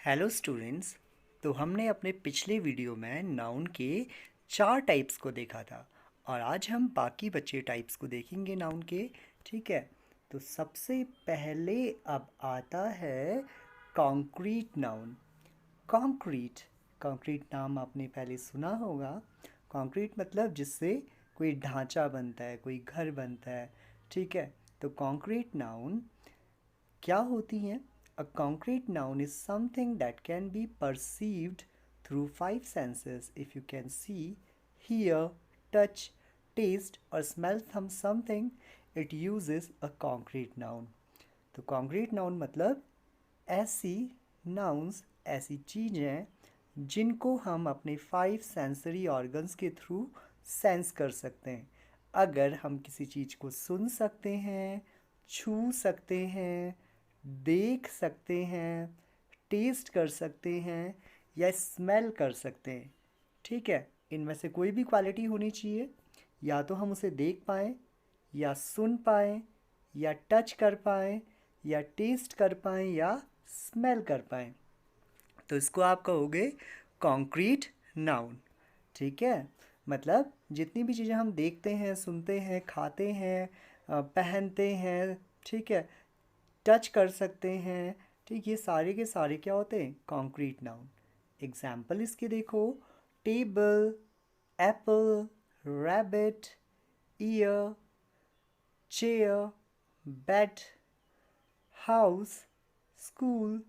Hello students. तो हमने अपने पिछले वीडियो में नाउन के 4 टाइप्स को देखा था और आज हम बाकी बचे टाइप्स को देखेंगे नाउन के। ठीक है। तो सबसे पहले अब आता है कॉन्क्रीट नाउन। कॉन्क्रीट कॉन्क्रीट नाम आपने पहले सुना होगा। कॉन्क्रीट मतलब जिससे कोई ढांचा बनता है, कोई घर बनता है। ठीक है। तो कॉन्क्रीट नाउन क्या होती हैं? A concrete noun is something that can be perceived through 5 senses. If you can see, hear, touch, taste or smell something, it uses a concrete noun. तो concrete noun मतलब ऐसी nouns, ऐसी चीज़ें जिनको हम अपने 5 सेंसरी ऑर्गन्स के through sense कर सकते हैं। अगर हम किसी चीज़ को सुन सकते हैं, छू सकते हैं, देख सकते हैं, टेस्ट कर सकते हैं या स्मेल कर सकते हैं। ठीक है। इनमें से कोई भी क्वालिटी होनी चाहिए। या तो हम उसे देख पाएँ, या सुन पाएँ, या टच कर पाएँ, या टेस्ट कर पाएँ, या स्मेल कर पाएँ। तो इसको आप कहोगे कॉन्क्रीट नाउन। ठीक है। मतलब जितनी भी चीज़ें हम देखते हैं, सुनते हैं, खाते हैं, पहनते हैं, ठीक है, टच कर सकते हैं, ठीक, ये सारे के सारे क्या होते हैं? Concrete noun. एग्जाम्पल इसके देखो, table, apple, rabbit, ear, chair, bed, house, school,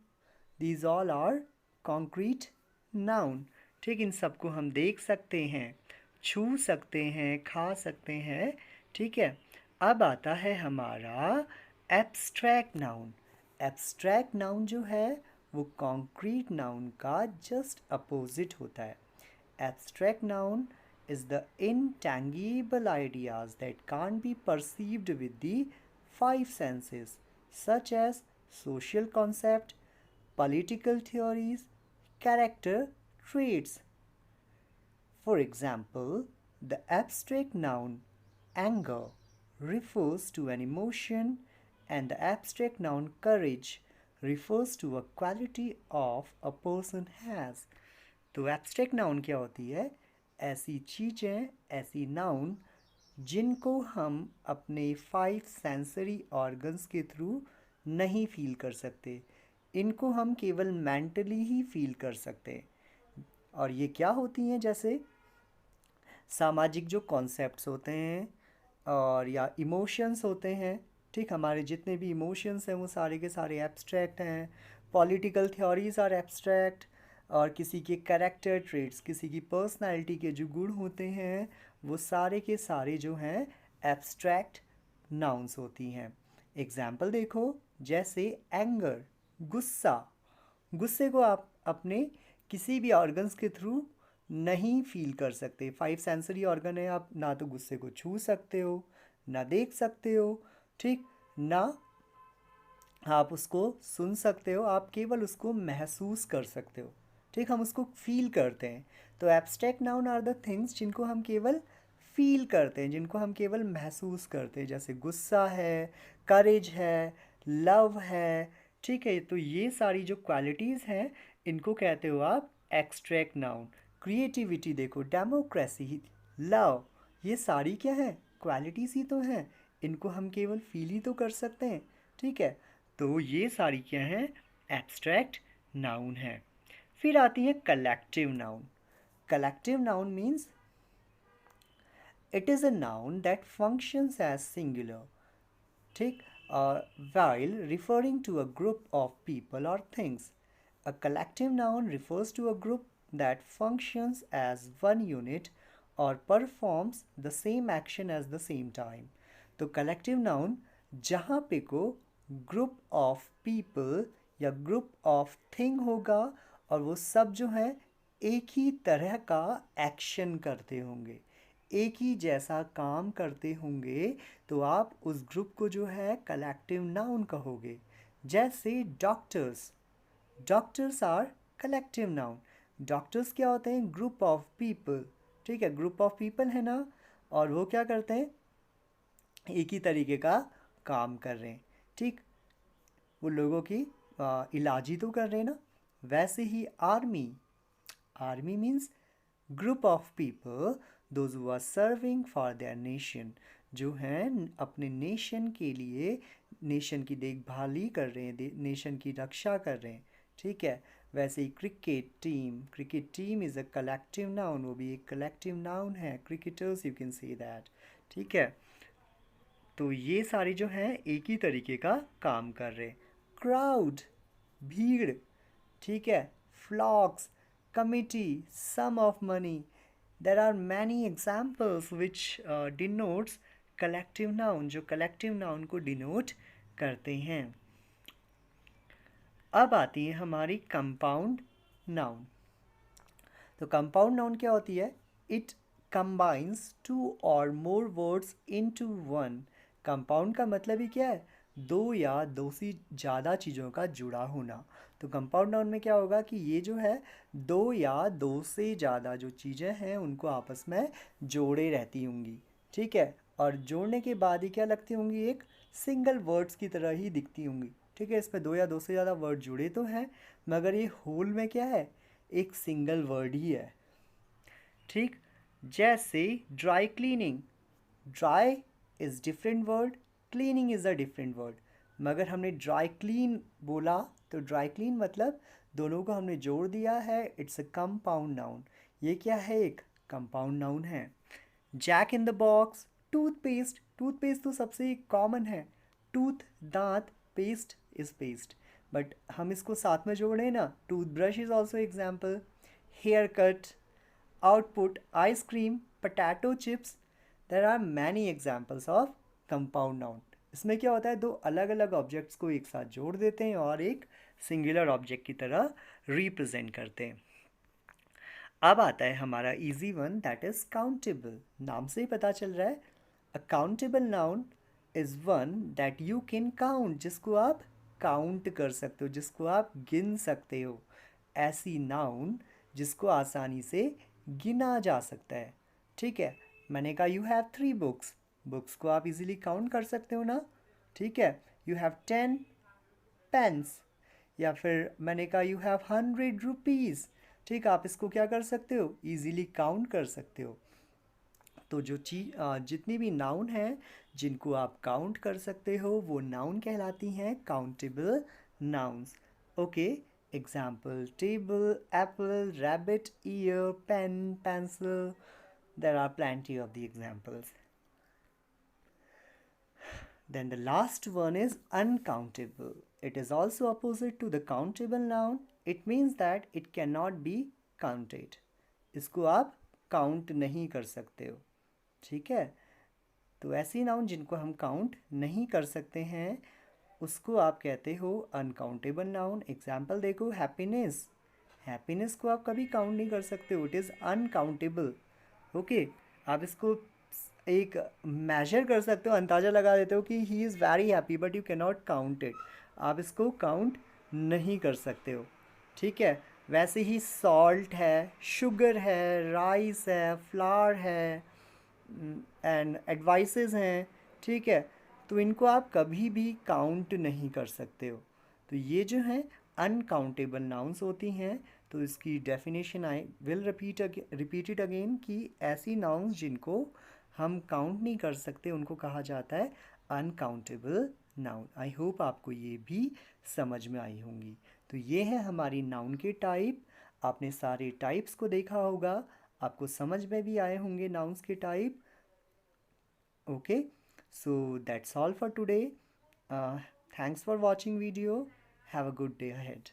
these all are concrete noun. ठीक, इन सबको हम देख सकते हैं, छू सकते हैं, खा सकते हैं। ठीक है। अब आता है हमारा एब्स्ट्रैक्ट नाउन। एब्स्ट्रैक्ट नाउन जो है वो कॉन्क्रीट नाउन का जस्ट अपोजिट होता है। Abstract noun is the intangible ideas that can't be perceived with the 5 senses, such as social concept, political theories, character traits. For example, the abstract noun anger refers to an emotion, and the abstract noun courage refers to a quality of a person has. तो abstract noun क्या होती है? ऐसी चीज़ें, ऐसी noun जिनको हम अपने 5 सेंसरी ऑर्गन्स के थ्रू नहीं फील कर सकते। इनको हम केवल मेंटली ही फील कर सकते हैं। और ये क्या होती हैं? जैसे सामाजिक जो कॉन्सेप्ट्स होते हैं और या इमोशंस होते हैं। ठीक, हमारे जितने भी इमोशंस हैं वो सारे के सारे एब्स्ट्रैक्ट हैं। Political theories are abstract. और किसी के कैरेक्टर ट्रेट्स, किसी की पर्सनालिटी के जो गुण होते हैं वो सारे के सारे जो हैं एब्स्ट्रैक्ट नाउन्स होती हैं। एग्जाम्पल देखो, जैसे एंगर, गुस्सा। गुस्से को आप अपने किसी भी ऑर्गन्स के थ्रू नहीं फील कर सकते। 5 सेंसरी ऑर्गन है, आप ना तो गुस्से को छू सकते हो, ना देख सकते हो, ठीक, ना आप उसको सुन सकते हो, आप केवल उसको महसूस कर सकते हो। ठीक, हम उसको फील करते हैं। तो abstract noun are the things जिनको हम केवल फील करते हैं, जिनको हम केवल महसूस करते हैं। जैसे गुस्सा है, करेज है, लव है। ठीक है। तो ये सारी जो क्वालिटीज़ हैं इनको कहते हो आप एक्सट्रैक्ट नाउन। क्रिएटिविटी देखो, डेमोक्रेसी, लव, ये सारी क्या है? क्वालिटीज़ ही तो हैं। इनको हम केवल फील ही तो कर सकते हैं। ठीक है। तो ये सारी क्या हैं? एब्स्ट्रैक्ट नाउन है। फिर आती है collective noun. Collective noun means it is a noun that functions as singular. ठीक, while referring to a group of people or things. A collective noun refers to a group that functions as one unit or performs the same action at the same time. तो collective noun जहाँ पे को group of people या group of thing होगा और वो सब जो हैं एक ही तरह का एक्शन करते होंगे, एक ही जैसा काम करते होंगे, तो आप उस ग्रुप को जो है कलेक्टिव नाउन कहोगे। जैसे doctors, doctors are collective noun. Doctors क्या होते हैं? Group of people. ठीक है, ग्रुप ऑफ पीपल है ना, और वो क्या करते हैं? एक ही तरीके का काम कर रहे हैं। ठीक, वो लोगों की इलाज ही तो कर रहे हैं ना। वैसे ही army, army means group of people those who are serving for their nation, जो हैं अपने नेशन के लिए, नेशन की देखभाली कर रहे हैं, नेशन की रक्षा कर रहे हैं, ठीक है। वैसे ही cricket team, cricket team is a collective noun, वो भी एक कलेक्टिव नाउन है, cricketers you can say that, ठीक है। तो ये सारे जो हैं एक ही तरीके का काम कर रहे हैं। क्राउड, भीड़, ठीक है। Flocks, committee, sum of money, there are many examples which denotes collective noun, जो कलेक्टिव नाउन को डिनोट करते हैं। अब आती है हमारी कंपाउंड नाउन। तो कंपाउंड नाउन क्या होती है? इट कंबाइंस टू और more words into one. Compound का मतलब ही क्या है? दो या दो से ज़्यादा चीज़ों का जुड़ा होना। तो कंपाउंड नाउन में क्या होगा कि ये जो है दो या दो से ज़्यादा जो चीज़ें हैं उनको आपस में जोड़े रहती होंगी, ठीक है। और जोड़ने के बाद ही क्या लगती होंगी? एक सिंगल वर्ड्स की तरह ही दिखती होंगी, ठीक है। इसमें दो या दो से ज़्यादा वर्ड जुड़े तो हैं, मगर ये होल में क्या है? एक सिंगल वर्ड ही है, ठीक। जैसे dry cleaning, dry is different word, cleaning is a different word, मगर हमने ड्राई क्लीन बोला तो ड्राई क्लीन मतलब दोनों को हमने जोड़ दिया है, इट्स अ कंपाउंड नाउन। ये क्या है? एक कंपाउंड नाउन है। Jack in the box, toothpaste, toothpaste तो सबसे कॉमन है, टूथ दांत, पेस्ट इज पेस्ट, बट हम इसको साथ में जोड़े ना, toothbrush is also example. Hair cut, output, ice cream, potato chips, there are many examples of compound noun. इसमें क्या होता है? दो अलग अलग ऑब्जेक्ट्स को एक साथ जोड़ देते हैं और एक सिंगुलर ऑब्जेक्ट की तरह रिप्रेजेंट करते हैं। अब आता है हमारा easy one, that is countable. नाम से ही पता चल रहा है, a countable noun is one that you can count, जिसको आप काउंट कर सकते हो, जिसको आप गिन सकते हो। ऐसी नाउन जिसको आसानी से गिना जा सकता है, ठीक है। मैंने कहा यू हैव 3 बुक्स, बुक्स को आप इजीली काउंट कर सकते हो ना, ठीक है। यू हैव 10 पेन्स, या फिर मैंने कहा यू हैव 100 रुपीज़, ठीक, आप इसको क्या कर सकते हो? इजीली काउंट कर सकते हो। तो जो जितनी भी नाउन हैं जिनको आप काउंट कर सकते हो वो नाउन कहलाती हैं countable nouns. Okay, example, table, apple, rabbit, ear, pen, pencil, there are plenty of the examples. Then the last one is uncountable. It is also opposite to the countable noun. It means that it cannot be counted. इसको आप count नहीं कर सकते हो, ठीक है। तो ऐसी नाउन जिनको हम काउंट नहीं कर सकते हैं उसको आप कहते हो अनकाउंटेबल नाउन। एग्जाम्पल देखो, हैप्पीनेस, हैप्पीनेस को आप कभी काउंट नहीं कर सकते हो, इट इज़ अनकाउंटेबल। ओके, आप इसको एक मेजर कर सकते हो, अंदाज़ा लगा देते हो कि he is very happy, but you can not count it, आप इसको काउंट नहीं कर सकते हो, ठीक है। वैसे ही सॉल्ट है, शुगर है, राइस है, फ्लावर है, एंड एडवाइसेस हैं, ठीक है। तो इनको आप कभी भी काउंट नहीं कर सकते हो। तो ये जो हैं अनकाउंटेबल नाउन्स होती हैं। तो इसकी definition I will repeat it again कि ऐसी नाउन्स जिनको हम काउंट नहीं कर सकते उनको कहा जाता है अनकाउंटेबल नाउन। आई होप आपको ये भी समझ में आई होंगी। तो ये है हमारी नाउन के टाइप। आपने सारे टाइप्स को देखा होगा, आपको समझ में भी आए होंगे नाउन्स के type. Okay, so that's all for today. Thanks for watching video. Have a good day ahead.